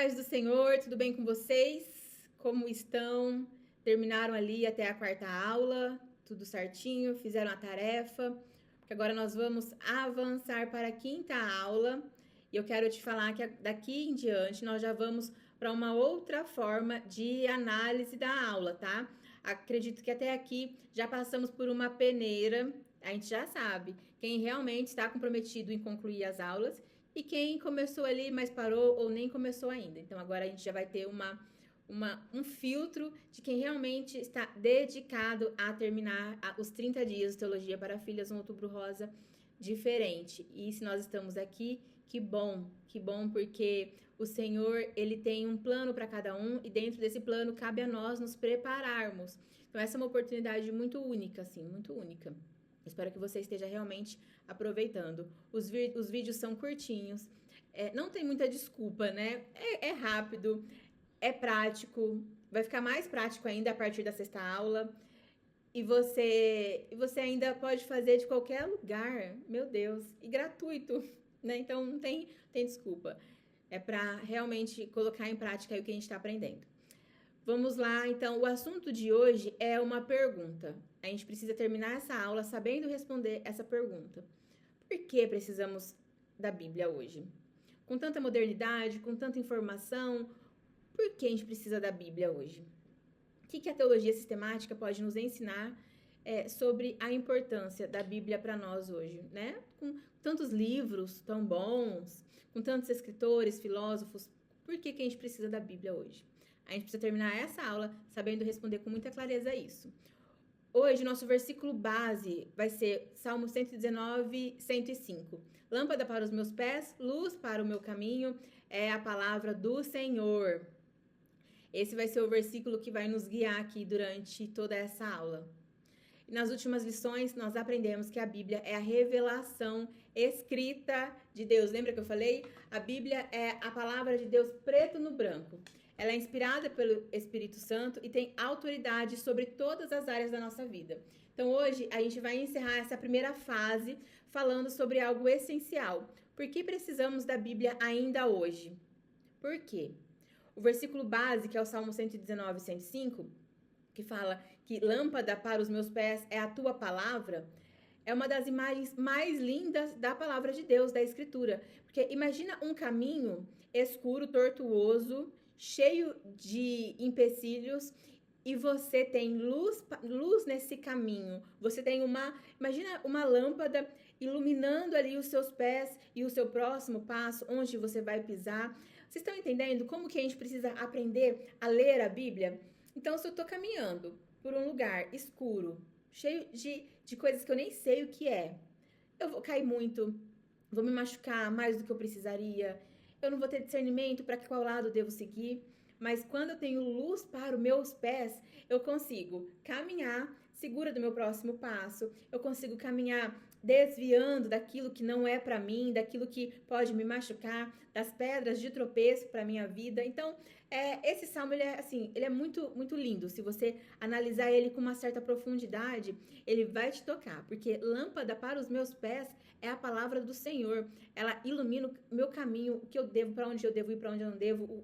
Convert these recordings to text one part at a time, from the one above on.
paz do Senhor, tudo bem com vocês? Como estão? Terminaram ali até a quarta aula, tudo certinho, fizeram a tarefa, porque agora nós vamos avançar para a quinta aula e eu quero te falar que daqui em diante nós já vamos para uma outra forma de análise da aula, tá? Acredito que até aqui já passamos por uma peneira, a gente já sabe quem realmente está comprometido em concluir as aulas e quem começou ali, mas parou ou nem começou ainda. Então agora a gente já vai ter um filtro de quem realmente está dedicado a terminar os 30 dias de Teologia para Filhas, um Outubro Rosa diferente. E se nós estamos aqui, que bom, porque o Senhor, ele tem um plano para cada um e dentro desse plano cabe a nós nos prepararmos. Então essa é uma oportunidade muito única, assim, muito única. Espero que você esteja realmente aproveitando. Os vídeos são curtinhos, não tem muita desculpa, né? É rápido, é prático, vai ficar mais prático ainda a partir da sexta aula. E você ainda pode fazer de qualquer lugar, meu Deus, e gratuito, né? Então não tem desculpa. É para realmente colocar em prática aí o que a gente está aprendendo. Vamos lá, então, o assunto de hoje é uma pergunta. A gente precisa terminar essa aula sabendo responder essa pergunta. Por que precisamos da Bíblia hoje? Com tanta modernidade, com tanta informação, por que a gente precisa da Bíblia hoje? O que a teologia sistemática pode nos ensinar sobre a importância da Bíblia para nós hoje, né? Com tantos livros tão bons, com tantos escritores, filósofos, por que a gente precisa da Bíblia hoje? A gente precisa terminar essa aula sabendo responder com muita clareza isso. Hoje, nosso versículo base vai ser Salmo 119, 105. Lâmpada para os meus pés, luz para o meu caminho, é a palavra do Senhor. Esse vai ser o versículo que vai nos guiar aqui durante toda essa aula. Nas últimas lições, nós aprendemos que a Bíblia é a revelação escrita de Deus. Lembra que eu falei? A Bíblia é a palavra de Deus preto no branco. Ela é inspirada pelo Espírito Santo e tem autoridade sobre todas as áreas da nossa vida. Então, hoje, a gente vai encerrar essa primeira fase falando sobre algo essencial. Por que precisamos da Bíblia ainda hoje? Por quê? O versículo base, que é o Salmo 119, 105, que fala que lâmpada para os meus pés é a tua palavra, é uma das imagens mais lindas da palavra de Deus, da Escritura. Porque imagina um caminho escuro, tortuoso, cheio de empecilhos, e você tem luz nesse caminho. Você tem imagina uma lâmpada iluminando ali os seus pés e o seu próximo passo, onde você vai pisar. Vocês estão entendendo como que a gente precisa aprender a ler a Bíblia? Então, se eu estou caminhando por um lugar escuro, cheio de coisas que eu nem sei o que é, eu vou cair muito, vou me machucar mais do que eu precisaria, eu não vou ter discernimento para qual lado eu devo seguir, mas quando eu tenho luz para os meus pés, eu consigo caminhar segura do meu próximo passo, eu consigo caminhar desviando daquilo que não é para mim, daquilo que pode me machucar, das pedras de tropeço para minha vida. Então, esse salmo ele é muito muito lindo. Se você analisar ele com uma certa profundidade, ele vai te tocar, porque lâmpada para os meus pés é a palavra do Senhor. Ela ilumina o meu caminho, o que eu devo, para onde eu devo ir, para onde eu não devo.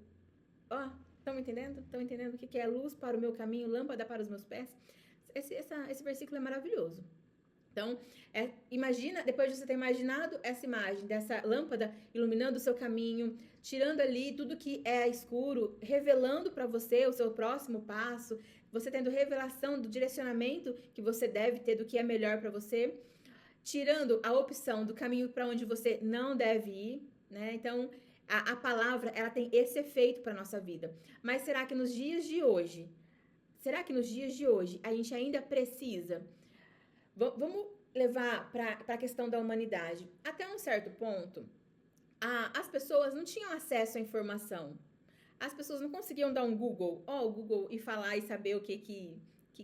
Estão entendendo? Estão entendendo o que é luz para o meu caminho, lâmpada para os meus pés? Esse versículo é maravilhoso. Então, imagina, depois de você ter imaginado essa imagem dessa lâmpada iluminando o seu caminho, tirando ali tudo que é escuro, revelando para você o seu próximo passo, você tendo revelação do direcionamento que você deve ter, do que é melhor para você, tirando a opção do caminho para onde você não deve ir, né? Então, a palavra, ela tem esse efeito para nossa vida. Mas será que nos dias de hoje a gente ainda precisa? Vamos levar para a questão da humanidade. Até um certo ponto, as pessoas não tinham acesso à informação. As pessoas não conseguiam dar um Google, o Google, e falar e saber o que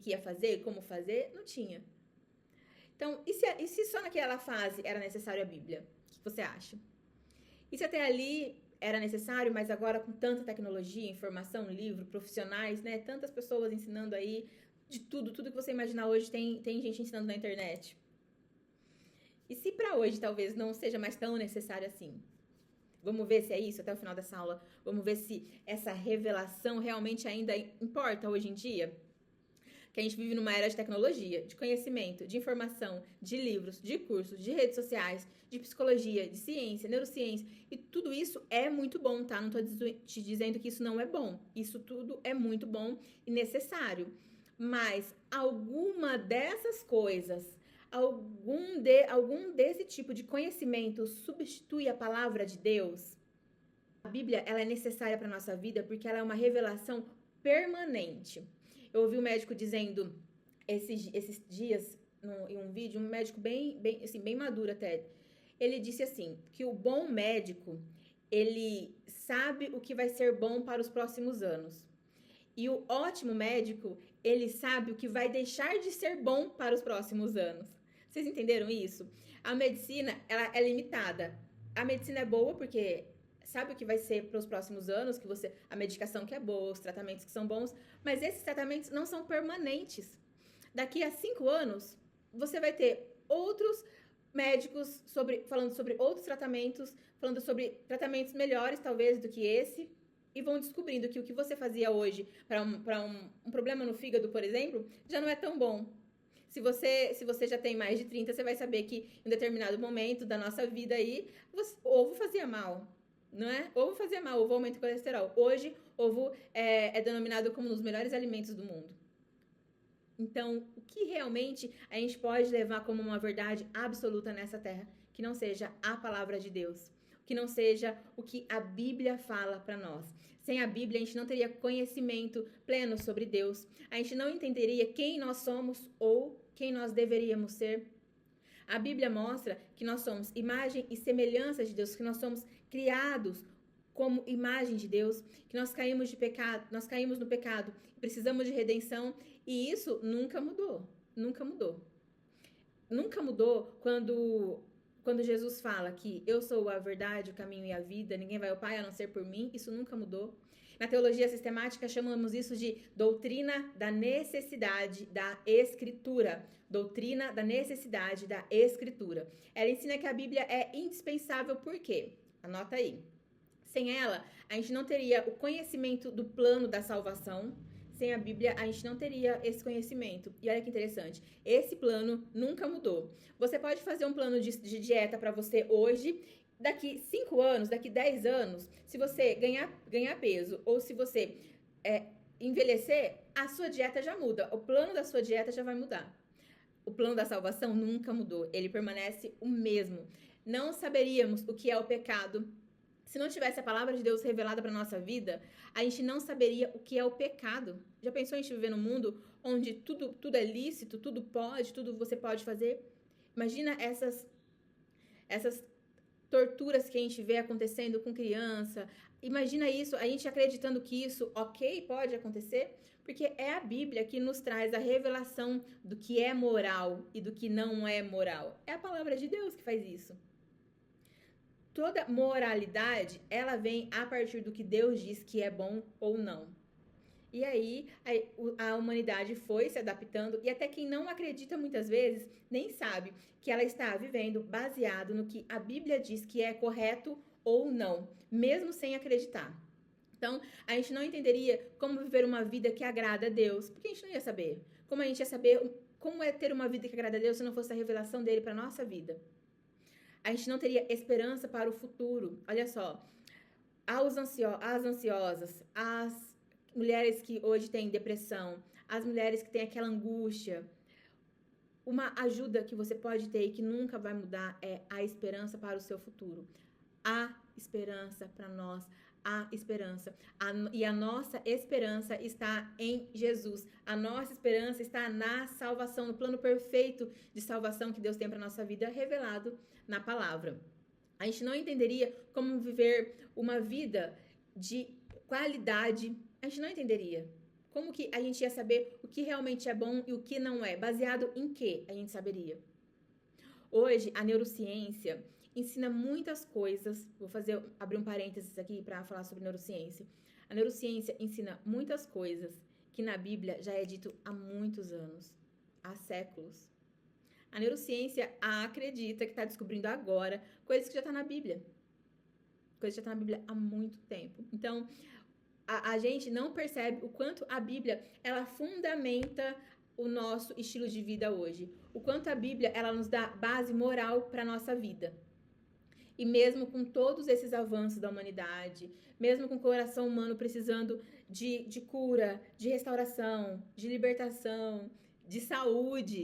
ia fazer, como fazer. Não tinha. Então, e se só naquela fase era necessário a Bíblia? O que você acha? E se até ali era necessário, mas agora com tanta tecnologia, informação, livro, profissionais, né? Tantas pessoas ensinando aí de tudo que você imaginar hoje tem gente ensinando na internet. E se para hoje talvez não seja mais tão necessário assim? Vamos ver se é isso até o final dessa aula. Vamos ver se essa revelação realmente ainda importa hoje em dia. Que a gente vive numa era de tecnologia, de conhecimento, de informação, de livros, de cursos, de redes sociais, de psicologia, de ciência, neurociência. E tudo isso é muito bom, tá? Não tô te dizendo que isso não é bom. Isso tudo é muito bom e necessário. Mas alguma dessas coisas, algum desse tipo de conhecimento substitui a palavra de Deus? A Bíblia, ela é necessária para nossa vida porque ela é uma revelação permanente. Eu ouvi um médico dizendo esses dias em um vídeo, um médico bem maduro até. Ele disse assim, que o bom médico, ele sabe o que vai ser bom para os próximos anos. E o ótimo médico, ele sabe o que vai deixar de ser bom para os próximos anos. Vocês entenderam isso? A medicina, ela é limitada. A medicina é boa porque sabe o que vai ser para os próximos anos, a medicação que é boa, os tratamentos que são bons, mas esses tratamentos não são permanentes. Daqui a 5 anos, você vai ter outros médicos falando sobre outros tratamentos, falando sobre tratamentos melhores, talvez, do que esse, e vão descobrindo que o que você fazia hoje para um problema no fígado, por exemplo, já não é tão bom. Se você já tem mais de 30, você vai saber que em um determinado momento da nossa vida aí, ovo fazia mal, não é? Ovo fazia mal, ovo aumenta o colesterol. Hoje, ovo é denominado como um dos melhores alimentos do mundo. Então, o que realmente a gente pode levar como uma verdade absoluta nessa terra, que não seja a palavra de Deus, que não seja o que a Bíblia fala para nós. Sem a Bíblia, a gente não teria conhecimento pleno sobre Deus, a gente não entenderia quem nós somos ou quem nós deveríamos ser. A Bíblia mostra que nós somos imagem e semelhança de Deus, que nós somos criados como imagem de Deus, que nós caímos no pecado, precisamos de redenção, e isso nunca mudou, nunca mudou. Nunca mudou quando Jesus fala que eu sou a verdade, o caminho e a vida, ninguém vai ao Pai a não ser por mim, isso nunca mudou. Na teologia sistemática chamamos isso de doutrina da necessidade da Escritura. Doutrina da necessidade da Escritura. Ela ensina que a Bíblia é indispensável, por quê? Anota aí. Sem ela, a gente não teria o conhecimento do plano da salvação. Sem a Bíblia, a gente não teria esse conhecimento. E olha que interessante, esse plano nunca mudou. Você pode fazer um plano de dieta para você hoje, daqui 5 anos, daqui 10 anos, se você ganhar peso ou se você envelhecer, a sua dieta já muda. O plano da sua dieta já vai mudar. O plano da salvação nunca mudou. Ele permanece o mesmo. Não saberíamos o que é o pecado. Se não tivesse a palavra de Deus revelada para nossa vida, a gente não saberia o que é o pecado. Já pensou em gente viver num mundo onde tudo é lícito, tudo você pode fazer? Imagina essas torturas que a gente vê acontecendo com criança. Imagina isso, a gente acreditando que isso, pode acontecer, porque é a Bíblia que nos traz a revelação do que é moral e do que não é moral. É a palavra de Deus que faz isso. Toda moralidade, ela vem a partir do que Deus diz que é bom ou não. E aí, a humanidade foi se adaptando, e até quem não acredita muitas vezes, nem sabe que ela está vivendo baseado no que a Bíblia diz que é correto ou não, mesmo sem acreditar. Então, a gente não entenderia como viver uma vida que agrada a Deus, porque a gente não ia saber. Como a gente ia saber como é ter uma vida que agrada a Deus se não fosse a revelação dele para a nossa vida? A gente não teria esperança para o futuro. Olha só, as ansiosas, as mulheres que hoje têm depressão, as mulheres que têm aquela angústia, uma ajuda que você pode ter e que nunca vai mudar é a esperança para o seu futuro. Há esperança para nós, há esperança. E a nossa esperança está em Jesus. A nossa esperança está na salvação, no plano perfeito de salvação que Deus tem para a nossa vida, revelado na palavra. A gente não entenderia como viver uma vida de qualidade. A gente não entenderia. Como que a gente ia saber o que realmente é bom e o que não é? Baseado em que a gente saberia? Hoje, a neurociência ensina muitas coisas. Vou abrir um parênteses aqui para falar sobre neurociência. A neurociência ensina muitas coisas que na Bíblia já é dito há muitos anos, há séculos. A neurociência acredita que está descobrindo agora coisas que já estão na Bíblia. coisa já está na Bíblia há muito tempo. Então, a gente não percebe o quanto a Bíblia, ela fundamenta o nosso estilo de vida hoje. O quanto a Bíblia, ela nos dá base moral para a nossa vida. E mesmo com todos esses avanços da humanidade, mesmo com o coração humano precisando de cura, de restauração, de libertação, de saúde,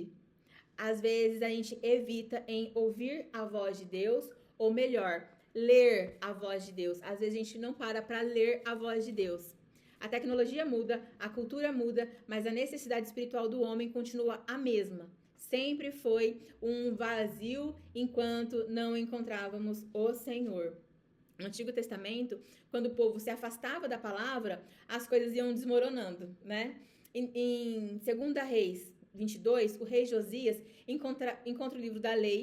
às vezes a gente evita em ouvir a voz de Deus, ou melhor, ler a voz de Deus. Às vezes a gente não para ler a voz de Deus. A tecnologia muda, a cultura muda, mas a necessidade espiritual do homem continua a mesma. Sempre foi um vazio enquanto não encontrávamos o Senhor. No Antigo Testamento, quando o povo se afastava da palavra, as coisas iam desmoronando, né? Em 2 Reis 22, o rei Josias encontra o livro da lei,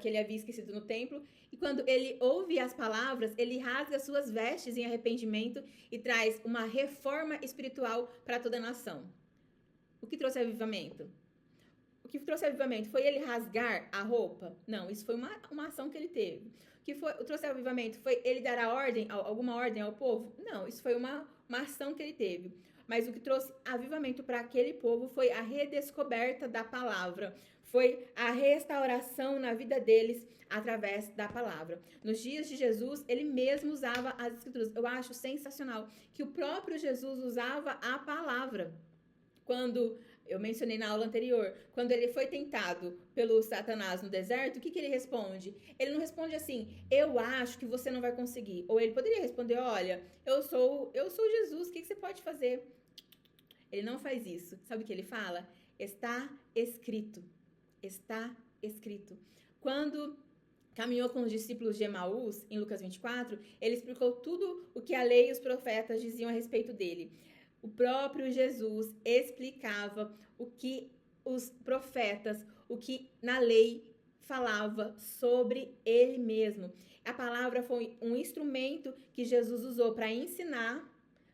que ele havia esquecido no templo, e quando ele ouve as palavras, ele rasga suas vestes em arrependimento e traz uma reforma espiritual para toda a nação. O que trouxe avivamento? O que trouxe avivamento foi ele rasgar a roupa? Não, isso foi uma ação que ele teve. O trouxe avivamento foi ele dar alguma ordem ao povo? Não, isso foi uma ação que ele teve. Mas o que trouxe avivamento para aquele povo foi a redescoberta da palavra. Foi a restauração na vida deles através da palavra. Nos dias de Jesus, ele mesmo usava as escrituras. Eu acho sensacional que o próprio Jesus usava a palavra. Quando eu mencionei na aula anterior, quando ele foi tentado pelo Satanás no deserto, o que ele responde? Ele não responde assim, eu acho que você não vai conseguir. Ou ele poderia responder, olha, eu sou Jesus, o que você pode fazer? Ele não faz isso. Sabe o que ele fala? Está escrito. Está escrito. Quando caminhou com os discípulos de Emaús, em Lucas 24, ele explicou tudo o que a lei e os profetas diziam a respeito dele. O próprio Jesus explicava o que os profetas, o que na lei falava sobre ele mesmo. A palavra foi um instrumento que Jesus usou para ensinar,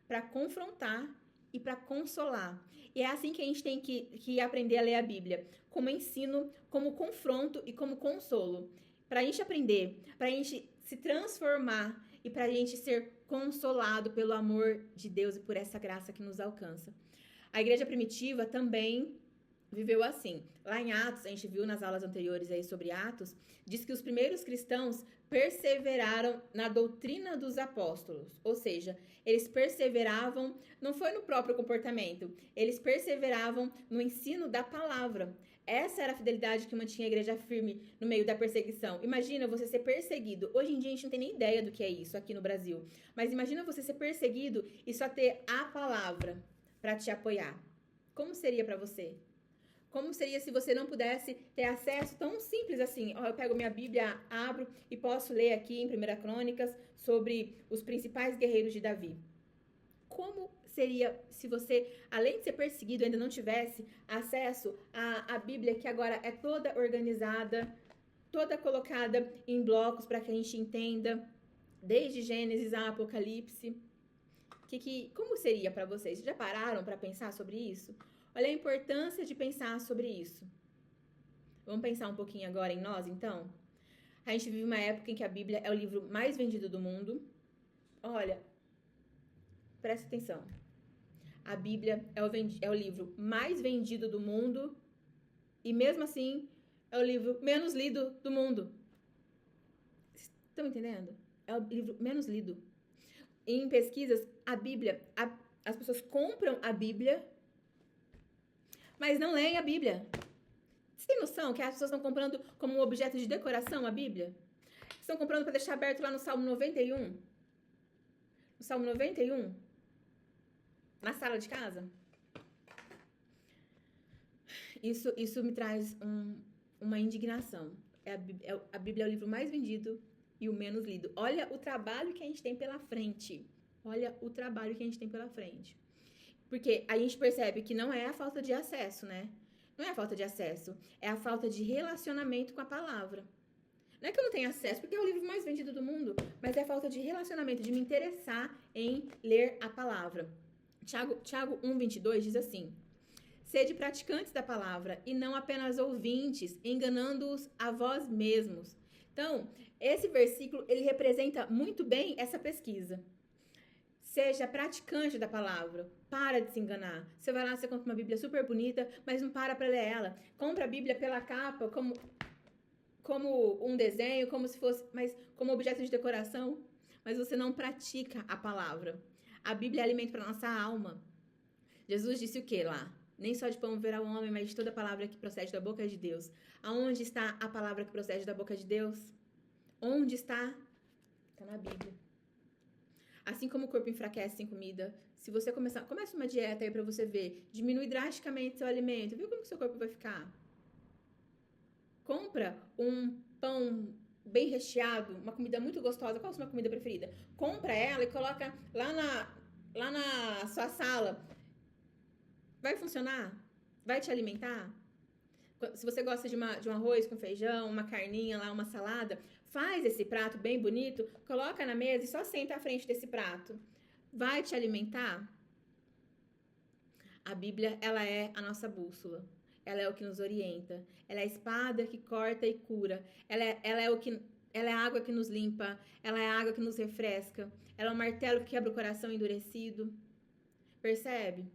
para confrontar e para consolar. E é assim que a gente tem que aprender a ler a Bíblia, como ensino, como confronto e como consolo. Para a gente aprender, para a gente se transformar e para a gente ser consolado pelo amor de Deus e por essa graça que nos alcança. A igreja primitiva também viveu assim. Lá em Atos, a gente viu nas aulas anteriores aí sobre Atos, diz que os primeiros cristãos perseveraram na doutrina dos apóstolos. Ou seja, eles perseveravam, não foi no próprio comportamento, eles perseveravam no ensino da palavra. Essa era a fidelidade que mantinha a igreja firme no meio da perseguição. Imagina você ser perseguido. Hoje em dia a gente não tem nem ideia do que é isso aqui no Brasil. Mas imagina você ser perseguido e só ter a palavra para te apoiar. Como seria para você? Como seria se você não pudesse ter acesso tão simples assim? Eu pego minha Bíblia, abro e posso ler aqui em 1 Crônicas sobre os principais guerreiros de Davi. Como seria se você, além de ser perseguido, ainda não tivesse acesso à Bíblia, que agora é toda organizada, toda colocada em blocos para que a gente entenda, desde Gênesis a Apocalipse? Como seria para vocês? Já pararam para pensar sobre isso? Olha a importância de pensar sobre isso. Vamos pensar um pouquinho agora em nós, então? A gente vive uma época em que a Bíblia é o livro mais vendido do mundo. Olha, presta atenção. A Bíblia é o livro mais vendido do mundo e, mesmo assim, é o livro menos lido do mundo. Estão entendendo? É o livro menos lido. Em pesquisas, a Bíblia, as pessoas compram a Bíblia, mas não leem a Bíblia. Você tem noção que as pessoas estão comprando como um objeto de decoração a Bíblia? Estão comprando para deixar aberto lá no Salmo 91? No Salmo 91? Na sala de casa? Isso me traz uma indignação. A Bíblia é o livro mais vendido e o menos lido. Olha o trabalho que a gente tem pela frente. Olha o trabalho que a gente tem pela frente. Porque a gente percebe que não é a falta de acesso, né? Não é a falta de acesso, é a falta de relacionamento com a palavra. Não é que eu não tenho acesso, porque é o livro mais vendido do mundo, mas é a falta de relacionamento, de me interessar em ler a palavra. Tiago 1,22 diz assim: sede praticantes da palavra e não apenas ouvintes, enganando-os a vós mesmos. Então, esse versículo, ele representa muito bem essa pesquisa. Seja praticante da palavra. Para de se enganar. Você vai lá, você compra uma Bíblia super bonita, mas não para ler ela. Compra a Bíblia pela capa, como um desenho, como se fosse, mas como objeto de decoração. Mas você não pratica a palavra. A Bíblia é alimento para nossa alma. Jesus disse o que lá? Nem só de pão viverá o homem, mas de toda a palavra que procede da boca de Deus. Aonde está a palavra que procede da boca de Deus? Onde está? Está na Bíblia. Assim como o corpo enfraquece sem comida, se você começa uma dieta aí pra você ver, diminui drasticamente seu alimento, viu como que seu corpo vai ficar? Compra um pão bem recheado, uma comida muito gostosa, qual a sua comida preferida? Compra ela e coloca lá na sua sala. Vai funcionar? Vai te alimentar? Se você gosta de um arroz com feijão, uma carninha lá, uma salada, faz esse prato bem bonito, coloca na mesa e só senta à frente desse prato. Vai te alimentar? A Bíblia, ela é a nossa bússola. Ela é o que nos orienta. Ela é a espada que corta e cura. Ela é a água que nos limpa. Ela é a água que nos refresca. Ela é o martelo que quebra o coração endurecido. Percebe?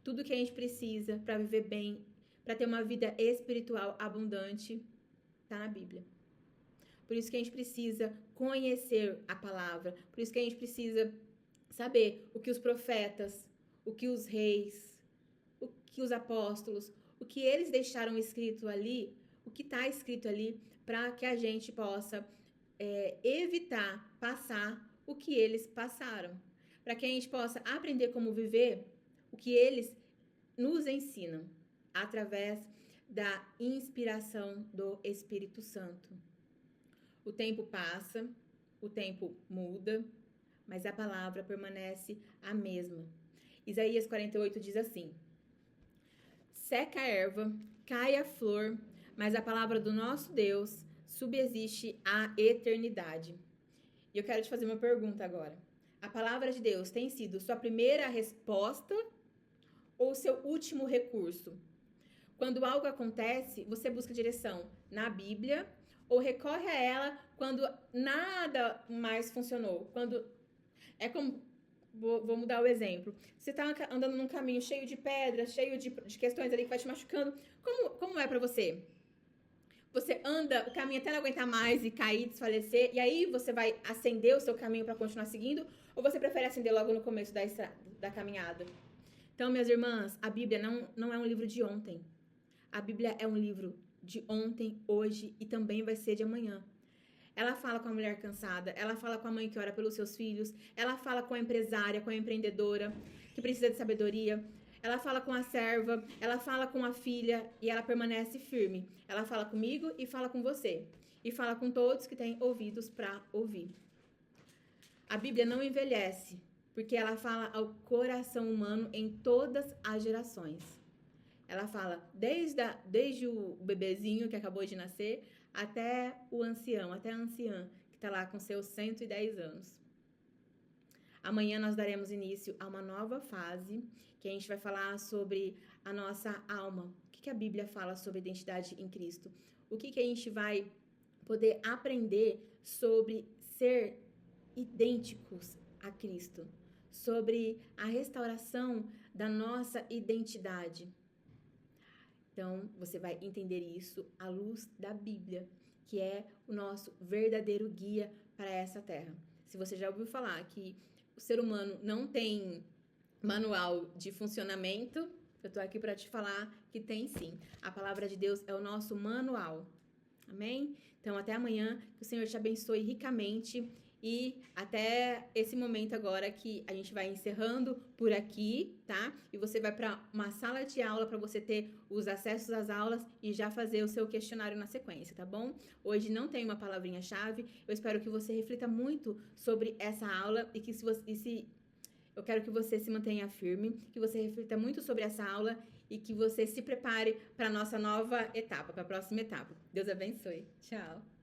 Tudo que a gente precisa para viver bem, para ter uma vida espiritual abundante, está na Bíblia. Por isso que a gente precisa conhecer a palavra. Por isso que a gente precisa saber o que os profetas, o que os reis, o que os apóstolos, o que eles deixaram escrito ali, o que está escrito ali, para que a gente possa evitar passar o que eles passaram. Para que a gente possa aprender como viver o que eles nos ensinam através da inspiração do Espírito Santo. O tempo passa, o tempo muda, mas a palavra permanece a mesma. Isaías 48 diz assim: seca a erva, cai a flor, mas a palavra do nosso Deus subsiste à eternidade. E eu quero te fazer uma pergunta agora. A palavra de Deus tem sido sua primeira resposta ou seu último recurso? Quando algo acontece, você busca direção na Bíblia ou recorre a ela quando nada mais funcionou? Quando é como... Vou mudar o exemplo. Você está andando num caminho cheio de pedras, cheio de questões ali que vai te machucando. Como é para você? Você anda o caminho até não aguentar mais e cair, desfalecer, e aí você vai acender o seu caminho para continuar seguindo? Ou você prefere acender logo no começo da caminhada? Então, minhas irmãs, a Bíblia não é um livro de ontem. A Bíblia é um livro de ontem, hoje e também vai ser de amanhã. Ela fala com a mulher cansada, ela fala com a mãe que ora pelos seus filhos, ela fala com a empresária, com a empreendedora que precisa de sabedoria, ela fala com a serva, ela fala com a filha e ela permanece firme. Ela fala comigo e fala com você. E fala com todos que têm ouvidos para ouvir. A Bíblia não envelhece, porque ela fala ao coração humano em todas as gerações. Ela fala desde o bebezinho que acabou de nascer até o ancião, até a anciã que está lá com seus 110 anos. Amanhã nós daremos início a uma nova fase, que a gente vai falar sobre a nossa alma. O que a Bíblia fala sobre identidade em Cristo? O que a gente vai poder aprender sobre ser idênticos a Cristo? Sobre a restauração da nossa identidade. Então, você vai entender isso à luz da Bíblia, que é o nosso verdadeiro guia para essa terra. Se você já ouviu falar que o ser humano não tem manual de funcionamento, eu tô aqui para te falar que tem sim. A palavra de Deus é o nosso manual. Amém? Então, até amanhã, que o Senhor te abençoe ricamente. E até esse momento agora que a gente vai encerrando por aqui, tá? E você vai para uma sala de aula para você ter os acessos às aulas e já fazer o seu questionário na sequência, tá bom? Hoje não tem uma palavrinha-chave. Eu espero que você reflita muito sobre essa aula e que eu quero que você se mantenha firme, que você reflita muito sobre essa aula e que você se prepare para a nossa nova etapa, para a próxima etapa. Deus abençoe. Tchau!